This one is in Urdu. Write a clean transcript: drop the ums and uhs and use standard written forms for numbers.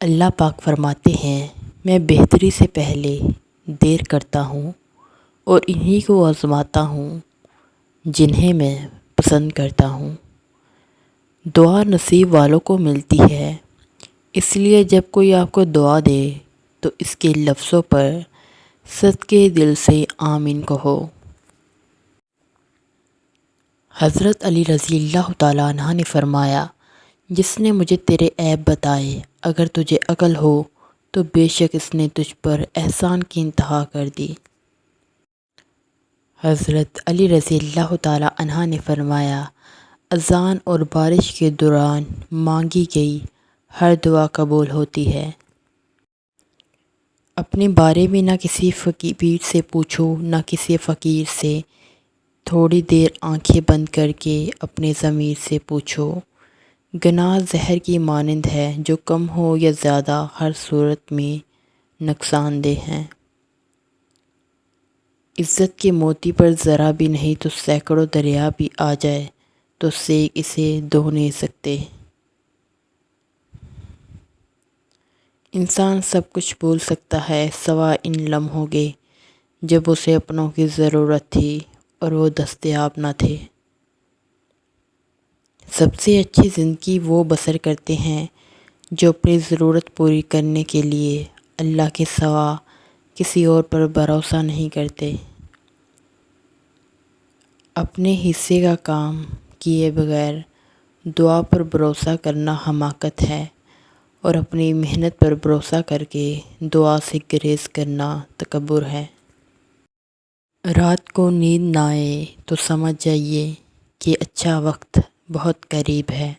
اللہ پاک فرماتے ہیں، میں بہتری سے پہلے دیر کرتا ہوں اور انہی کو آزماتا ہوں جنہیں میں پسند کرتا ہوں۔ دعا نصیب والوں کو ملتی ہے، اس لیے جب کوئی آپ کو دعا دے تو اس کے لفظوں پر صدقے دل سے آمین کہو۔ حضرت علی رضی اللہ تعالیٰ عنہ نے فرمایا، جس نے مجھے تیرے عیب بتائے، اگر تجھے عقل ہو تو بے شک اس نے تجھ پر احسان کی انتہا کر دی۔ حضرت علی رضی اللہ تعالیٰ عنہ نے فرمایا، اذان اور بارش کے دوران مانگی گئی ہر دعا قبول ہوتی ہے۔ اپنے بارے میں نہ کسی پیر سے پوچھو نہ کسی فقیر سے، تھوڑی دیر آنکھیں بند کر کے اپنے ضمیر سے پوچھو۔ گناہ زہر کی مانند ہے، جو کم ہو یا زیادہ ہر صورت میں نقصان دہ ہیں۔ عزت کے موتی پر ذرا بھی نہیں تو سینکڑوں دریا بھی آ جائے تو سیگ اسے دھو نہیں سکتے۔ انسان سب کچھ بول سکتا ہے سوا ان لمحوں کے جب اسے اپنوں کی ضرورت تھی اور وہ دستیاب نہ تھے۔ سب سے اچھی زندگی وہ بسر کرتے ہیں جو اپنی ضرورت پوری کرنے کے لیے اللہ کے سوا کسی اور پر بھروسہ نہیں کرتے۔ اپنے حصے کا کام کیے بغیر دعا پر بھروسہ کرنا حماقت ہے، اور اپنی محنت پر بھروسہ کر کے دعا سے گریز کرنا تکبر ہے۔ رات کو نیند نہ آئے تو سمجھ جائیے کہ اچھا وقت بہت قریب ہے۔